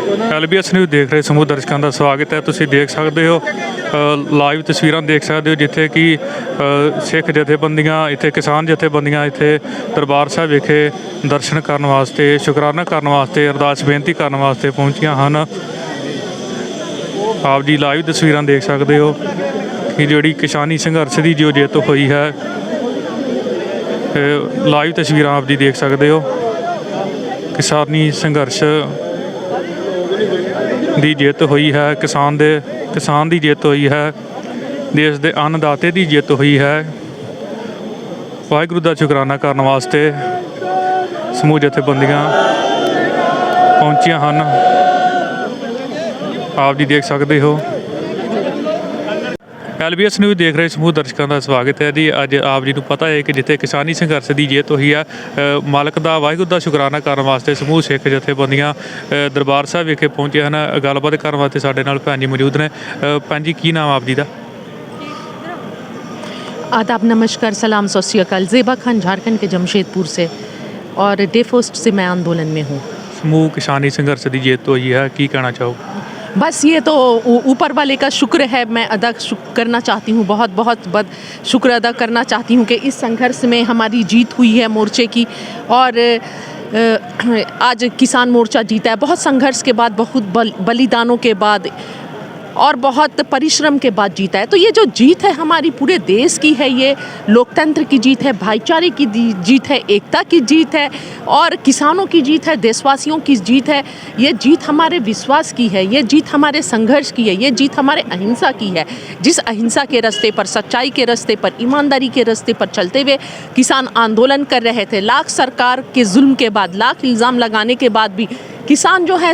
LBS news देख रहे समूह दर्शकों का स्वागत है। तुसीं देख सकते हो लाइव तस्वीरां देख सकते हो जिथे कि सिख जथेबंदियां इत्थे किसान जथेबंदियां इत्थे दरबार साहब विखे दर्शन करने वास्ते शुकराना करने वास्ते अरदास बेनती करने वास्ते पहुंचियां हैं। आप जी लाइव तस्वीरां देख सकते हो कि जिहड़ी किसानी संघर्ष की जो जित हुई है, लाइव तस्वीरां आप जी देख सकते हो। किसानी संघर्ष की जित हुई है, किसान की जित हुई है, देश के अन्नदाते की जित हुई है। वाहिगुरू का शुकराना करने वास्ते समूह जथेबंदियां पहुंचिया हैं। आप जी देख सकते हो। LBS न्यूज़ देख रहे समूह दर्शकों का स्वागत है जी। अज आप जी को पता है कि जिथे किसानी संघर्ष की जित हुई है, मालक का वाहिगुरू का शुकराना करने वास्ते समूह सिख जथेबंदियां दरबार साहब विखे पहुंचे हैं। गलबात करने वास्ते साडे नाल भैन जी मौजूद ने। भैन जी की नाम आप जी का? आदाब, नमस्कार, सलाम, सत श्री अकाल। ज़ेबा खान झारखंड के जमशेदपुर से और डे फर्स्ट से मैं आंदोलन में हूँ। समूह किसानी संघर्ष की जित हुई है, की कहना चाहोगे? बस ये तो ऊपर वाले का शुक्र है। मैं अदा करना चाहती हूँ, बहुत बहुत शुक्र अदा करना चाहती हूँ कि इस संघर्ष में हमारी जीत हुई है मोर्चे की। और आज किसान मोर्चा जीता है बहुत संघर्ष के बाद, बहुत बलिदानों के बाद और बहुत परिश्रम के बाद जीता है। तो ये जो जीत है हमारी पूरे देश की है, ये लोकतंत्र की जीत है, भाईचारे की जीत है, एकता की जीत है और किसानों की जीत है, देशवासियों की जीत है। ये जीत हमारे विश्वास की है, ये जीत हमारे संघर्ष की है, ये जीत हमारे अहिंसा की है। जिस अहिंसा के रास्ते पर, सच्चाई के रास्ते पर, ईमानदारी के रास्ते पर चलते हुए किसान आंदोलन कर रहे थे। लाख सरकार के जुल्म के बाद, लाख इल्ज़ाम लगाने के बाद भी किसान जो है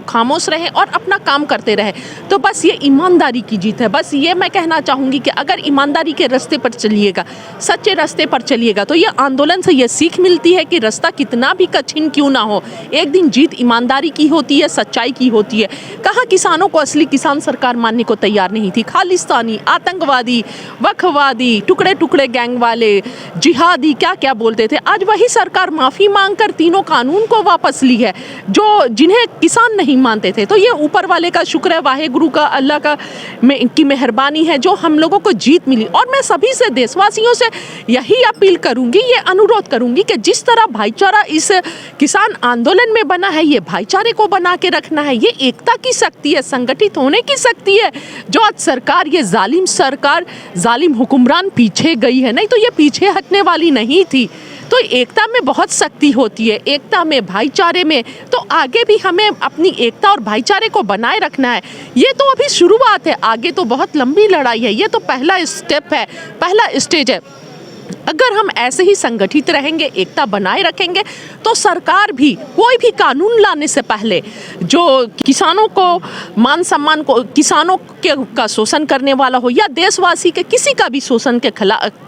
खामोश रहे और अपना काम करते रहे। तो बस ये ईमानदारी की जीत है। बस ये मैं कहना चाहूँगी कि अगर ईमानदारी के रास्ते पर चलिएगा, सच्चे रास्ते पर चलिएगा, तो ये आंदोलन से ये सीख मिलती है कि रास्ता कितना भी कठिन क्यों ना हो, एक दिन जीत ईमानदारी की होती है, सच्चाई की होती है। कहाँ किसानों को असली किसान सरकार मानने को तैयार नहीं थी। खालिस्तानी, आतंकवादी, वक्फवादी, टुकड़े टुकड़े गैंग वाले, जिहादी, क्या क्या बोलते थे। आज वही सरकार माफ़ी मांग कर तीनों कानून को वापस ली है जो जिन्हें किसान नहीं मानते थे। तो ये ऊपर वाले का शुक्र है, वाहेगुरु का, अल्लाह का की मेहरबानी है जो हम लोगों को जीत मिली। और मैं सभी से, देशवासियों से यही अपील करूंगी, ये अनुरोध करूंगी कि जिस तरह भाईचारा इस किसान आंदोलन में बना है, ये भाईचारे को बना के रखना है। ये एकता की शक्ति है, संगठित होने की शक्ति है। जो आज सरकार, ये जालिम सरकार, जालिम हुक्मरान पीछे गई है, नहीं तो ये पीछे हटने वाली नहीं थी। तो एकता में बहुत शक्ति होती है, एकता में, भाईचारे में। तो आगे भी हमें अपनी एकता और भाईचारे को बनाए रखना है। ये तो अभी शुरुआत है, आगे तो बहुत लंबी लड़ाई है। ये तो पहला स्टेप है, पहला स्टेज है। अगर हम ऐसे ही संगठित रहेंगे, एकता बनाए रखेंगे, तो सरकार भी कोई भी कानून लाने से पहले जो किसानों को मान सम्मान को, किसानों का शोषण करने वाला हो या देशवासी के किसी का भी शोषण के खिलाफ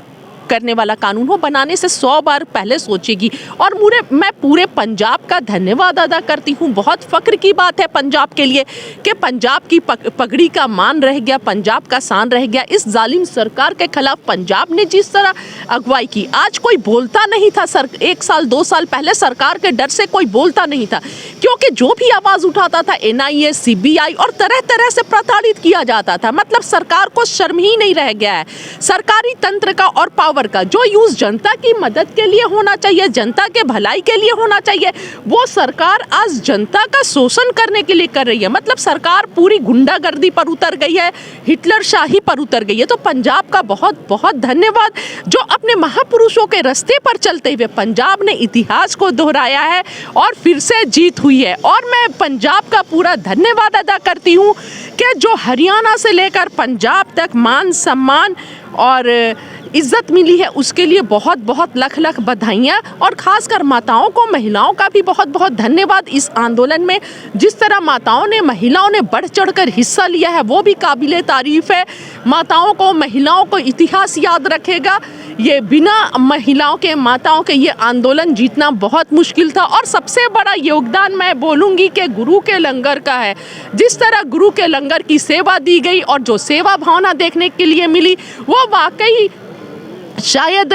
करने वाला कानून हो, बनाने से 100 बार पहले सोचेगी। और मैं पूरे पंजाब का धन्यवाद अदा करती हूँ। बहुत फ़ख्र की बात है पंजाब के लिए कि पंजाब की पगड़ी का मान रह गया, पंजाब का शान रह गया। इस जालिम सरकार के खिलाफ पंजाब ने जिस तरह अगुवाई की, आज कोई बोलता नहीं था। 1 साल 2 साल पहले सरकार के डर से कोई बोलता नहीं था, क्योंकि जो भी आवाज़ उठाता था NIA, CBI और तरह तरह से प्रताड़ित किया जाता था। मतलब सरकार को शर्म ही नहीं रह गया है। सरकारी तंत्र का और पावर का जो यूज जनता की मदद के लिए होना चाहिए, जनता के भलाई के लिए होना चाहिए, वो सरकार आज जनता का शोषण करने के लिए कर रही है। मतलब सरकार पूरी गुंडागर्दी पर उतर गई है, हिटलर शाही पर उतर गई है। तो पंजाब का बहुत बहुत धन्यवाद जो अपने महापुरुषों के रास्ते पर चलते हुए पंजाब ने इतिहास को दोहराया है और फिर से जीत हुई है। और मैं पंजाब का पूरा धन्यवाद अदा करती हूँ कि जो हरियाणा से लेकर पंजाब तक मान सम्मान और इज्जत मिली है, उसके लिए बहुत बहुत लख लख बधाइयाँ। और ख़ासकर माताओं को, महिलाओं का भी बहुत बहुत धन्यवाद। इस आंदोलन में जिस तरह माताओं ने, महिलाओं ने बढ़ चढ़कर हिस्सा लिया है, वो भी काबिले तारीफ़ है। माताओं को, महिलाओं को इतिहास याद रखेगा। ये बिना महिलाओं के, माताओं के ये आंदोलन जीतना बहुत मुश्किल था। और सबसे बड़ा योगदान मैं बोलूँगी कि गुरु के लंगर का है। जिस तरह गुरु के लंगर की सेवा दी गई और जो सेवा भावना देखने के लिए मिली, वो वाकई शायद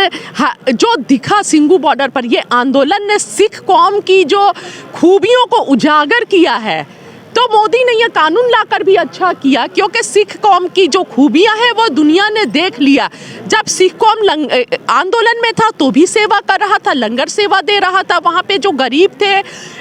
जो दिखा सिंगू बॉर्डर पर, ये आंदोलन ने सिख कौम की जो खूबियों को उजागर किया है। तो मोदी ने ये कानून लाकर भी अच्छा किया, क्योंकि सिख कौम की जो खूबियां हैं वो दुनिया ने देख लिया। जब सिख कौम आंदोलन में था तो भी सेवा कर रहा था, लंगर सेवा दे रहा था। वहाँ पे जो गरीब थे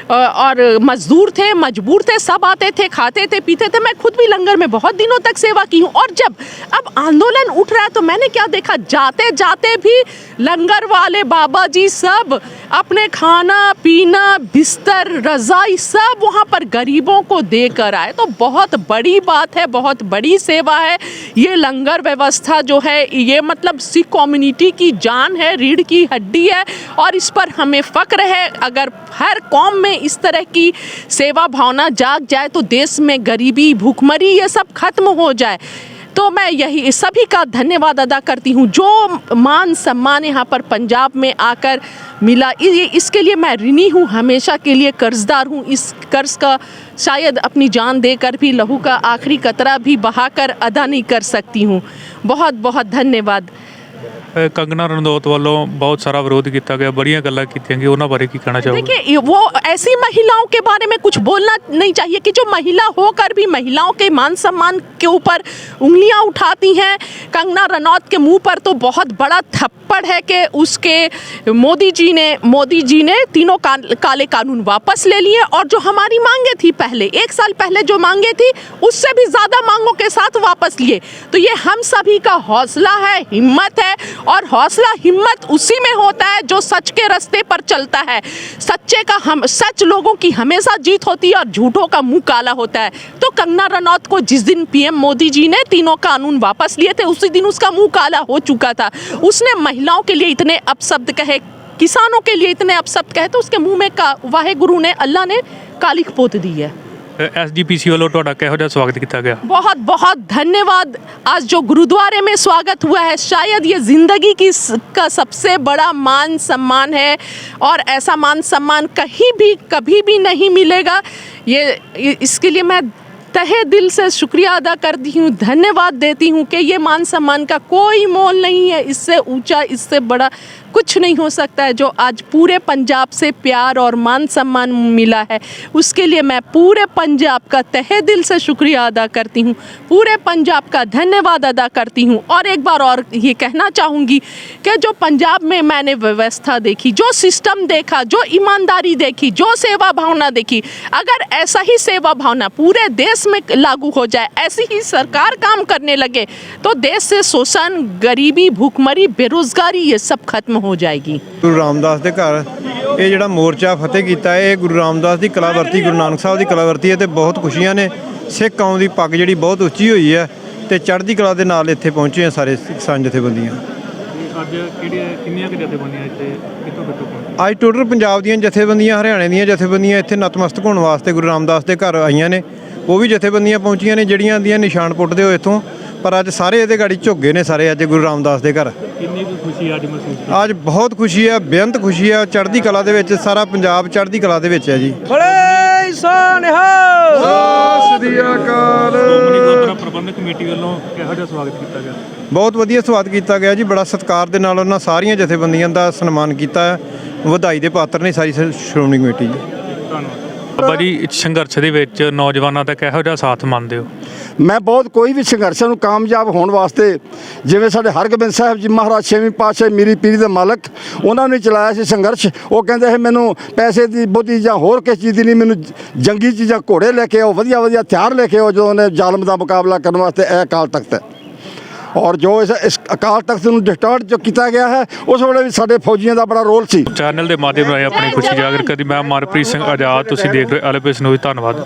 और मजदूर थे, मजबूर थे, सब आते थे, खाते थे, पीते थे। मैं खुद भी लंगर में बहुत दिनों तक सेवा की हूँ। और जब अब आंदोलन उठ रहा है तो मैंने क्या देखा, जाते जाते भी लंगर वाले बाबा जी सब अपने खाना पीना, बिस्तर, रजाई सब वहाँ पर गरीबों को देकर आए। तो बहुत बड़ी बात है, बहुत बड़ी सेवा है। ये लंगर व्यवस्था जो है ये मतलब सिख कम्युनिटी की जान है, रीढ़ की हड्डी है, और इस पर हमें फ़क्र है। अगर हर कौम में इस तरह की सेवा भावना जाग जाए तो देश में गरीबी, भूखमरी ये सब खत्म हो जाए। तो मैं यही सभी का धन्यवाद अदा करती हूँ। जो मान सम्मान यहाँ पर पंजाब में आकर मिला, इसके लिए मैं ऋणी हूँ, हमेशा के लिए कर्जदार हूँ। इस कर्ज का शायद अपनी जान देकर भी, लहू का आखिरी कतरा भी बहाकर अदा नहीं कर सकती हूँ। बहुत बहुत धन्यवाद। कंगना रनौत वालों बहुत सारा विरोध किया गया, बड़ियां गल्लां कीतियां गई, उन्हां बारे की कहना चाहोगे? देखिए, वो ऐसी महिलाओं के बारे में कुछ बोलना नहीं चाहिए कि जो महिला होकर भी महिलाओं के मान सम्मान के ऊपर उंगलियां उठाती हैं। कंगना रनौत के मुंह पर तो बहुत बड़ा थप्पड़ है कि उसके मोदी जी ने तीनों काले कानून वापस ले लिए, और जो हमारी मांगे थी पहले 1 साल पहले जो मांगे थी उससे भी ज़्यादा मांगों के साथ वापस लिए। तो ये हम सभी का हौसला है, हिम्मत है, और हौसला हिम्मत उसी में होता है जो सच के रास्ते पर चलता है। सच लोगों की हमेशा जीत होती है और झूठों का मुंह काला होता है। तो कंगना रनौत को जिस दिन पीएम मोदी जी ने तीनों कानून वापस लिए थे उसी दिन उसका मुंह काला हो चुका था। उसने महिलाओं के लिए इतने अपशब्द कहे, किसानों के लिए इतने अपशब्द कहे, तो उसके मुंह में वाहे गुरु ने, अल्लाह ने कालिख पोत दी है। SGPC वालों ਤੁਹਾਡਾ ਕਿਹੋ ਜਿਹਾ ਸਵਾਗਤ ਕੀਤਾ ਗਿਆ? बहुत बहुत धन्यवाद। आज जो गुरुद्वारे में स्वागत हुआ है, शायद ये ज़िंदगी का सबसे बड़ा मान सम्मान है, और ऐसा मान सम्मान कहीं भी कभी भी नहीं मिलेगा। इसके लिए मैं तहे दिल से शुक्रिया अदा करती हूँ, धन्यवाद देती हूँ कि ये मान सम्मान का कोई मोल नहीं है। इससे ऊंचा, इससे बड़ा कुछ नहीं हो सकता है। जो आज पूरे पंजाब से प्यार और मान सम्मान मिला है, उसके लिए मैं पूरे पंजाब का तहे दिल से शुक्रिया अदा करती हूँ, पूरे पंजाब का धन्यवाद अदा करती हूँ। और एक बार और ये कहना चाहूँगी कि जो पंजाब में मैंने व्यवस्था देखी, जो सिस्टम देखा, जो ईमानदारी देखी, जो सेवा भावना देखी, अगर ऐसा ही सेवा भावना पूरे देश में लागू हो जाए, ऐसी ही सरकार काम करने लगे, तो देश से शोषण, गरीबी, भूखमरी, बेरोजगारी ये सब खत्म हो जाएगी। ਗੁਰੂ ਰਾਮਦਾਸ ਦੇ ਘਰ ਇਹ ਜਿਹੜਾ ਮੋਰਚਾ ਫਤਿਹ ਕੀਤਾ ਹੈ, ਇਹ ਗੁਰੂ ਰਾਮਦਾਸ ਦੀ ਕਲਾਵਰਤੀ, ਗੁਰੂ ਨਾਨਕ ਸਾਹਿਬ ਦੀ ਕਲਾਵਰਤੀ ਹੈ, ਤੇ ਬਹੁਤ ਖੁਸ਼ੀਆਂ ਨੇ। ਸਿੱਖ ਕੌਮ ਦੀ ਪੱਗ ਜਿਹੜੀ ਬਹੁਤ ਉੱਚੀ ਹੋਈ ਹੈ, ਤੇ ਚੜ੍ਹਦੀ ਕਲਾ ਦੇ ਨਾਲ ਇੱਥੇ ਪਹੁੰਚੇ ਆ ਸਾਰੇ ਕਿਸਾਨ ਜਥੇਬੰਦੀਆਂ। ਅੱਜ ਕਿੰਨੀਆਂ ਕਿ ਜਥੇਬੰਦੀਆਂ ਇੱਥੇ ਕਿੱਥੋਂ ਪਹੁੰਚੀਆਂ? ਅੱਜ ਟੋਟਲ ਪੰਜਾਬ ਦੀਆਂ ਜਥੇਬੰਦੀਆਂ, ਹਰਿਆਣੇ ਦੀਆਂ ਜਥੇਬੰਦੀਆਂ ਇੱਥੇ ਨਤਮਸਤਕ ਹੋਣ ਵਾਸਤੇ ਗੁਰੂ ਰਾਮਦਾਸ ਦੇ ਘਰ ਆਈਆਂ ਨੇ। ਉਹ ਵੀ ਜਥੇਬੰਦੀਆਂ ਪਹੁੰਚੀਆਂ ਨੇ ਜਿਹੜੀਆਂ ਆਂਦੀਆਂ ਨਿਸ਼ਾਨ ਪੁੱਟਦੇ ਹੋ ਇੱਥੋਂ, ਪਰ ਅੱਜ ਸਾਰੇ ਇਹਦੇ ਗਾੜੀ ਝੁੱਗੇ ਨੇ ਸਾਰੇ ਅੱਜ ਗੁਰੂ ਰਾਮਦਾਸ ਦੇ ਘਰ। ਕਿੰਨੀ ਕੁ ਖੁਸ਼ੀ ਅੱਜ ਮਹਿਸੂਸ ਕੀਤੀ? ਅੱਜ ਬਹੁਤ ਖੁਸ਼ੀ ਹੈ, ਬੇਅੰਤ ਖੁਸ਼ੀ ਹੈ। ਚੜ੍ਹਦੀ ਕਲਾ ਦੇ ਵਿੱਚ ਸਾਰਾ ਪੰਜਾਬ ਚੜ੍ਹਦੀ ਕਲਾ ਦੇ ਵਿੱਚ ਹੈ ਜੀ। ਬੜੇ ਸੋਨਿਹਾਲ ਸਤਿ ਸ੍ਰੀ ਅਕਾਲ। ਸ਼੍ਰੋਮਣੀ ਗੁਰਦੁਆਰਾ ਪ੍ਰਬੰਧਕ ਕਮੇਟੀ ਵੱਲੋਂ ਕਿਹੋ ਜਿਹਾ ਸਵਾਗਤ ਕੀਤਾ ਗਿਆ? ਬਹੁਤ ਵਧੀਆ ਸਵਾਗਤ ਕੀਤਾ ਗਿਆ ਜੀ। ਬੜਾ ਸਤਿਕਾਰ ਦੇ ਨਾਲ ਉਹਨਾਂ ਸਾਰੀਆਂ ਜਥੇਬੰਦੀਆਂ ਦਾ ਸਨਮਾਨ ਕੀਤਾ ਹੈ। ਵਧਾਈ ਦੇ ਪਾਤਰ ਨੇ ਸਾਰੀ ਸ਼੍ਰੋਮਣੀ ਕਮੇਟੀ ਜੀ। ਧੰਨਵਾਦ। ਬਾਬਾ ਜੀ, ਸੰਘਰਸ਼ ਦੇ ਵਿੱਚ ਨੌਜਵਾਨਾਂ ਦਾ ਕਿਹੋ ਜਿਹਾ ਸਾਥ ਮੰਨਦੇ ਹੋ? ਮੈਂ ਬਹੁਤ ਕੋਈ ਵੀ ਸੰਘਰਸ਼ਾਂ ਨੂੰ ਕਾਮਯਾਬ ਹੋਣ ਵਾਸਤੇ, ਜਿਵੇਂ ਸਾਡੇ ਹਰਗੋਬਿੰਦ ਸਾਹਿਬ ਜੀ ਮਹਾਰਾਜ 6ਵੀਂ ਪਾਤਸ਼ਾਹ ਮੀਰੀ ਪੀਰੀ ਦੇ ਮਾਲਕ, ਉਹਨਾਂ ਨੇ ਚਲਾਇਆ ਸੀ ਸੰਘਰਸ਼। ਉਹ ਕਹਿੰਦੇ ਸੀ ਮੈਨੂੰ ਪੈਸੇ ਦੀ ਬਹੁਤੀ ਜਾਂ ਹੋਰ ਕਿਸੇ ਚੀਜ਼ ਦੀ ਨਹੀਂ, ਮੈਨੂੰ ਜੰਗੀ ਚੀਜ਼ਾਂ, ਘੋੜੇ ਲੈ ਕੇ ਆਓ, ਵਧੀਆ ਵਧੀਆ ਹਥਿਆਰ ਲੈ ਕੇ ਆਓ, ਜਦੋਂ ਉਹਨੇ ਜ਼ਾਲਮ ਦਾ ਮੁਕਾਬਲਾ ਕਰਨ ਵਾਸਤੇ। ਇਹ ਅਕਾਲ ਤਖਤ ਹੈ, ਔਰ ਜੋ ਇਸ ਅਕਾਲ ਤਖਤ ਨੂੰ ਡਿਸਟਰਬ ਜੋ ਕੀਤਾ ਗਿਆ ਹੈ, ਉਸ ਵੇਲੇ ਵੀ ਸਾਡੇ ਫੌਜੀਆਂ ਦਾ ਬੜਾ ਰੋਲ ਸੀ। ਚੈਨਲ ਦੇ ਮਾਧਿਅਮ ਰਾਹੀਂ ਆਪਣੀ ਖੁਸ਼ੀ ਜ਼ਾਹਿਰ ਕਰਦੀ। ਮੈਂ ਮਨਪ੍ਰੀਤ ਸਿੰਘ ਆਜ਼ਾਦ, ਤੁਸੀਂ ਦੇਖ ਰਹੇ LPS ਨਿਊਜ਼। ਧੰਨਵਾਦ।